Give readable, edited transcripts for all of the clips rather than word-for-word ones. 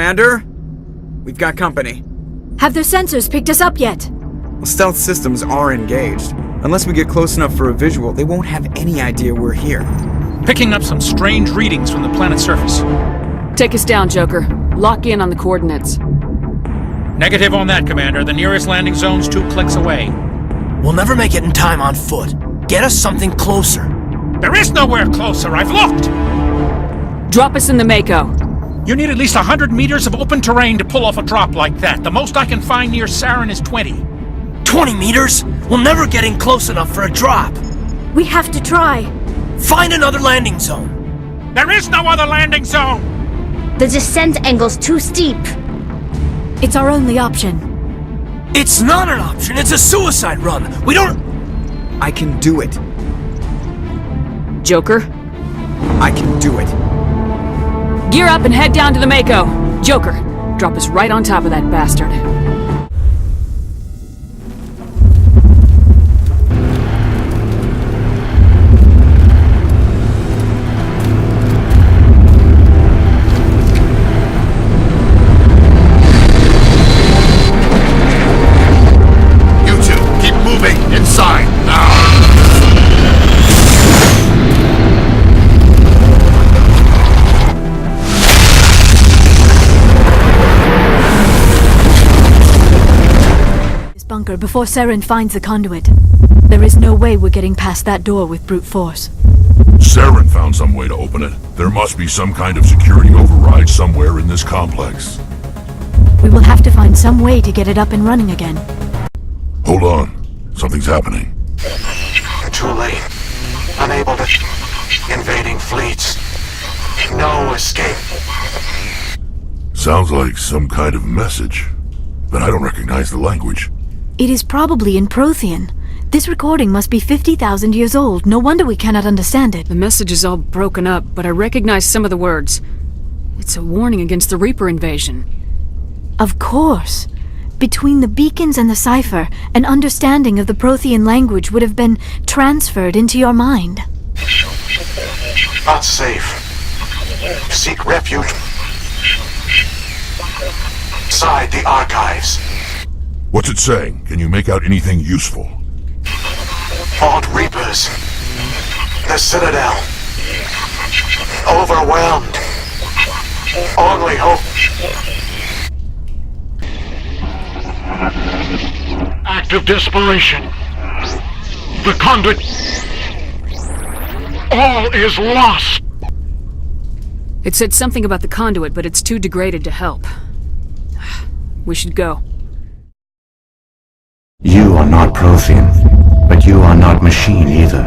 Commander? We've got company. Have their sensors picked us up yet? Well, stealth systems are engaged. Unless we get close enough for a visual, they won't have any idea we're here. Picking up some strange readings from the planet's surface. Take us down, Joker. Lock in on the coordinates. Negative on that, Commander. The nearest landing zone's 2 clicks away. We'll never make it in time on foot. Get us something closer. There is nowhere closer, I've looked! Drop us in the Mako. You need at least 100 meters of open terrain to pull off a drop like that. The most I can find near Saren is 20. 20 meters? We'll never get in close enough for a drop. We have to try. Find another landing zone. There is no other landing zone! The descent angle's too steep. It's our only option. It's not an option, it's a suicide run. We don't... I can do it. Joker, I can do it. gear up and head down to the Mako. Joker, drop us right on top of that bastard. Bunker before Saren finds the conduit. There is no way we're getting past that door with brute force. Saren found some way to open it. There must be some kind of security override somewhere in this complex. We will have to find some way to get it up and running again. Hold on. Something's happening. Too late. Unable to... Invading fleets. No escape. Sounds like some kind of message, but I don't recognize the language. It is probably in Prothean. This recording must be 50,000 years old. No wonder we cannot understand it. The message is all broken up, but I recognize some of the words. It's a warning against the Reaper invasion. Of course. Between the beacons and the cipher, an understanding of the Prothean language would have been transferred into your mind. Not safe. Seek refuge. Inside the archives. What's it saying? Can you make out anything useful? Fought Reapers. The Citadel. Overwhelmed. Only hope. Act of desperation. The conduit. All is lost. It said something about the conduit, but it's too degraded to help. We should go. You are not Prothean, but you are not machine either.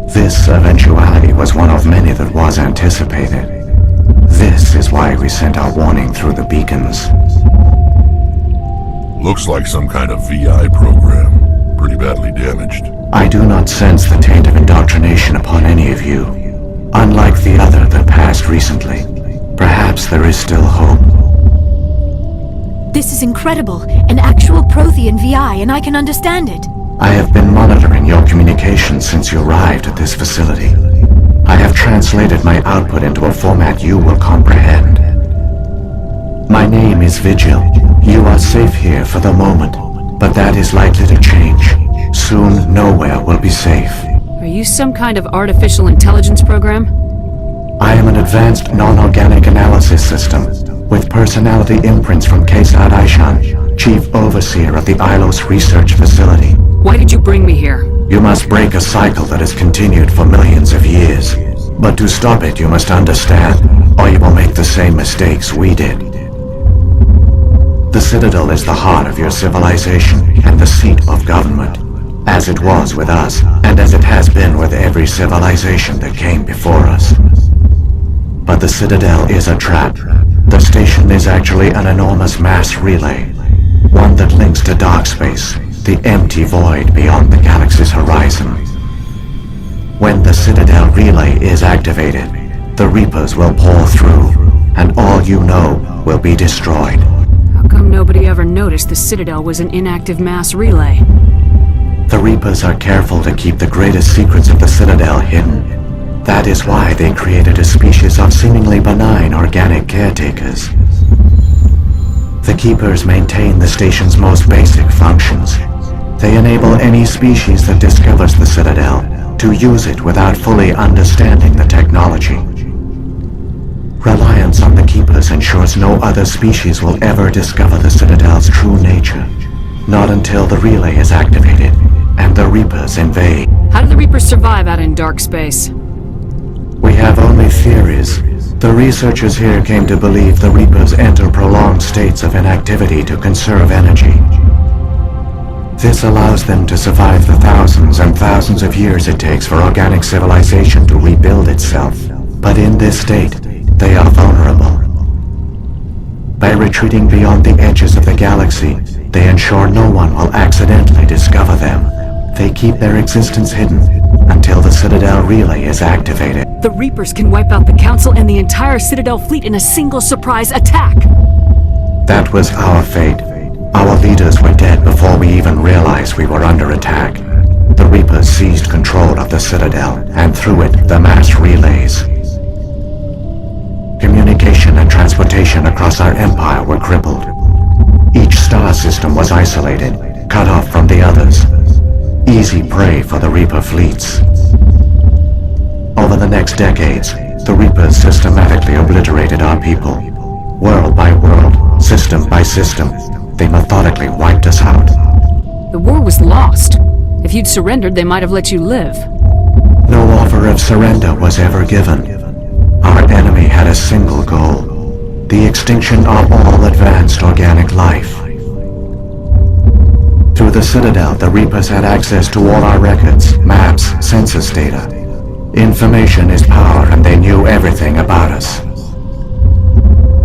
This eventuality was one of many that was anticipated. This is why we sent our warning through the beacons. Looks like some kind of VI program. Pretty badly damaged. I do not sense the taint of indoctrination upon any of you. Unlike the other that passed recently, perhaps there is still hope. This is incredible. An actual Prothean VI, and I can understand it. I have been monitoring your communications since you arrived at this facility. I have translated my output into a format you will comprehend. My name is Vigil. You are safe here for the moment, but that is likely to change. Soon, nowhere will be safe. Are you some kind of artificial intelligence program? I am an advanced non-organic analysis system, with personality imprints from Kesad Aishan, Chief Overseer of the Ilos Research Facility. Why did you bring me here? You must break a cycle that has continued for millions of years. But to stop it, you must understand, or you will make the same mistakes we did. The Citadel is the heart of your civilization and the seat of government, as it was with us, and as it has been with every civilization that came before us. But the Citadel is a trap. The station is actually an enormous mass relay, one that links to dark space, the empty void beyond the galaxy's horizon. When the Citadel relay is activated, the Reapers will pour through, and all you know will be destroyed. How come nobody ever noticed the Citadel was an inactive mass relay? The Reapers are careful to keep the greatest secrets of the Citadel hidden. That is why they created a species of seemingly benign organic caretakers. The Keepers maintain the station's most basic functions. They enable any species that discovers the Citadel to use it without fully understanding the technology. Reliance on the Keepers ensures no other species will ever discover the Citadel's true nature. Not until the relay is activated and the Reapers invade. How do the Reapers survive out in dark space? We have only theories. The researchers here came to believe the Reapers enter prolonged states of inactivity to conserve energy. This allows them to survive the thousands and thousands of years it takes for organic civilization to rebuild itself. But in this state, they are vulnerable. By retreating beyond the edges of the galaxy, they ensure no one will accidentally discover them. They keep their existence hidden until the Citadel relay is activated. The Reapers can wipe out the Council and the entire Citadel fleet in a single surprise attack! That was our fate. Our leaders were dead before we even realized we were under attack. The Reapers seized control of the Citadel, and through it, the mass relays. Communication and transportation across our empire were crippled. Each star system was isolated, cut off from the others. Easy prey for the Reaper fleets. Over the next decades, the Reapers systematically obliterated our people. World by world, system by system, they methodically wiped us out. The war was lost. If you'd surrendered, they might have let you live. No offer of surrender was ever given. Our enemy had a single goal: the extinction of all advanced organic life. Through the Citadel, the Reapers had access to all our records, maps, census data. Information is power, and they knew everything about us.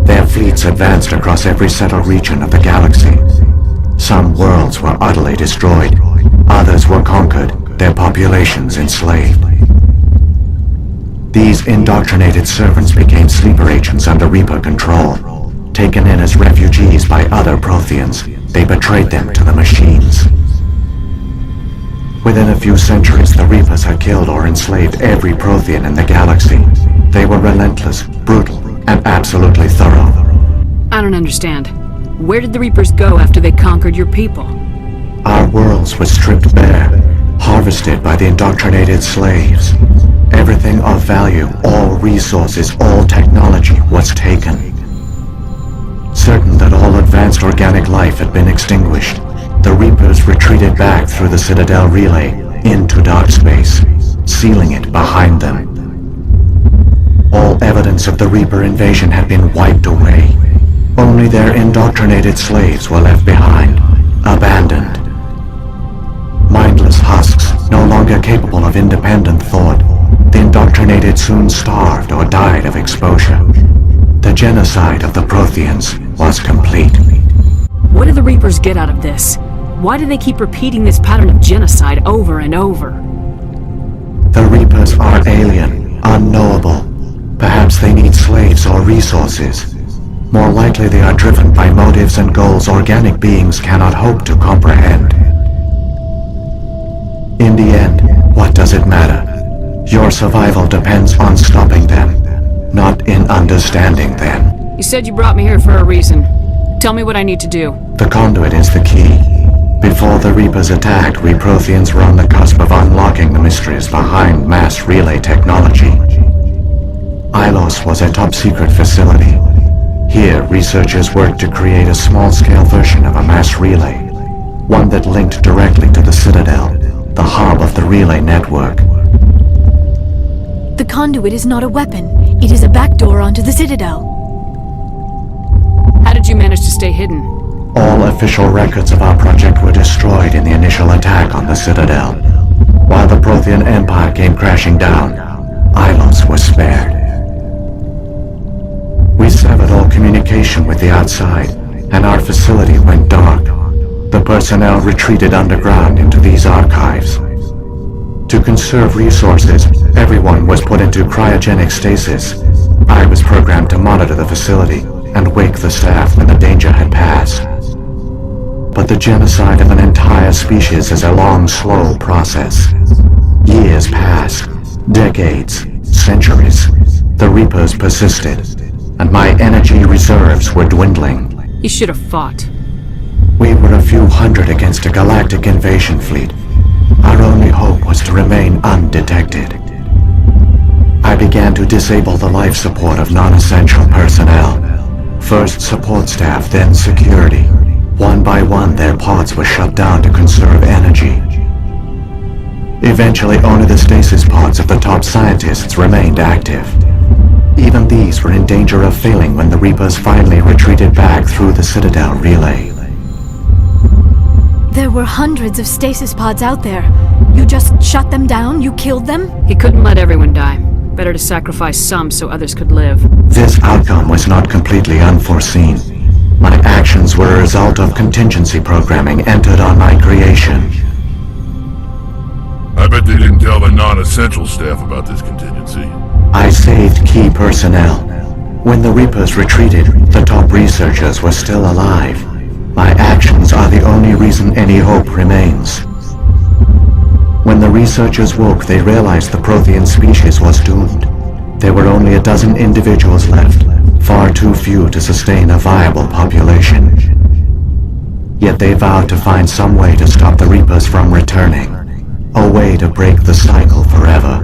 Their fleets advanced across every settled region of the galaxy. Some worlds were utterly destroyed, others were conquered, their populations enslaved. These indoctrinated servants became sleeper agents under Reaper control. Taken in as refugees by other Protheans, they betrayed them to the machines. Within a few centuries, the Reapers had killed or enslaved every Prothean in the galaxy. They were relentless, brutal, and absolutely thorough. I don't understand. Where did the Reapers go after they conquered your people? Our worlds were stripped bare, harvested by the indoctrinated slaves. Everything of value, all resources, all technology was taken. Certain that all advanced organic life had been extinguished, the Reapers retreated back through the Citadel relay into dark space, sealing it behind them. All evidence of the Reaper invasion had been wiped away. Only their indoctrinated slaves were left behind, abandoned. Mindless husks, no longer capable of independent thought, the indoctrinated soon starved or died of exposure. The genocide of the Protheans was complete. What do the Reapers get out of this? Why do they keep repeating this pattern of genocide over and over? The Reapers are alien, unknowable. Perhaps they need slaves or resources. More likely they are driven by motives and goals organic beings cannot hope to comprehend. In the end, what does it matter? Your survival depends on stopping them, not in understanding them. You said you brought me here for a reason. Tell me what I need to do. The conduit is the key. Before the Reapers attacked, we Protheans were on the cusp of unlocking the mysteries behind mass relay technology. Ilos was a top-secret facility. Here, researchers worked to create a small-scale version of a mass relay, one that linked directly to the Citadel, the hub of the relay network. The conduit is not a weapon. It is a backdoor onto the Citadel. How did you manage to stay hidden? All official records of our project were destroyed in the initial attack on the Citadel. While the Prothean Empire came crashing down, Ilos was spared. We severed all communication with the outside, and our facility went dark. The personnel retreated underground into these archives. To conserve resources, everyone was put into cryogenic stasis. I was programmed to monitor the facility and wake the staff when the danger had passed. But the genocide of an entire species is a long, slow process. Years passed, decades, centuries. The Reapers persisted, and my energy reserves were dwindling. You should have fought. We were a few hundred against a galactic invasion fleet. Our only hope was to remain undetected. I began to disable the life support of non-essential personnel. First support staff, then security. One by one, their pods were shut down to conserve energy. Eventually, only the stasis pods of the top scientists remained active. Even these were in danger of failing when the Reapers finally retreated back through the Citadel relay. There were hundreds of stasis pods out there. You just shut them down? You killed them? He couldn't let everyone die. Better to sacrifice some so others could live. This outcome was not completely unforeseen. My actions were a result of contingency programming entered on my creation. I bet they didn't tell the non-essential staff about this contingency. I saved key personnel. When the Reapers retreated, the top researchers were still alive. My actions are the only reason any hope remains. When the researchers woke, they realized the Prothean species was doomed. There were only a dozen individuals left, far too few to sustain a viable population. Yet they vowed to find some way to stop the Reapers from returning. A way to break the cycle forever.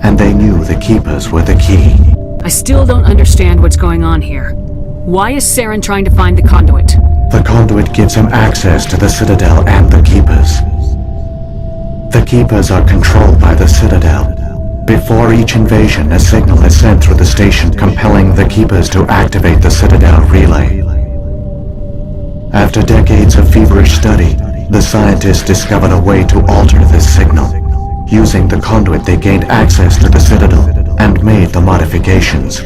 And they knew the Keepers were the key. I still don't understand what's going on here. Why is Saren trying to find the conduit? The conduit gives him access to the Citadel and the Keepers. The Keepers are controlled by the Citadel. Before each invasion, a signal is sent through the station compelling the Keepers to activate the Citadel relay. After decades of feverish study, the scientists discovered a way to alter this signal. Using the conduit, they gained access to the Citadel and made the modifications.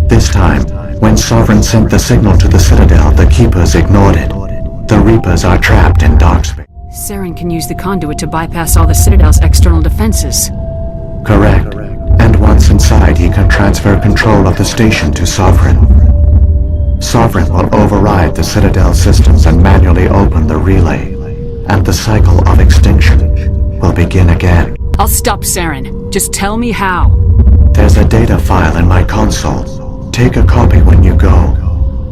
This time, when Sovereign sent the signal to the Citadel, the Keepers ignored it. The Reapers are trapped in dark space. Saren can use the conduit to bypass all the Citadel's external defenses. Correct. And once inside, he can transfer control of the station to Sovereign. Sovereign will override the Citadel systems and manually open the relay. And the cycle of extinction will begin again. I'll stop Saren. Just tell me how. There's a data file in my console. Take a copy when you go.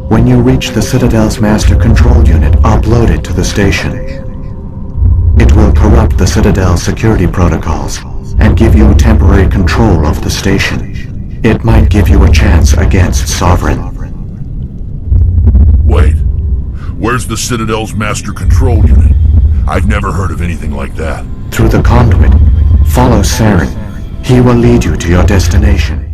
When you reach the Citadel's master control unit, upload it to the station. It will corrupt the Citadel's security protocols and give you temporary control of the station. It might give you a chance against Sovereign. Wait, where's the Citadel's master control unit? I've never heard of anything like that. Through the conduit, follow Saren. He will lead you to your destination.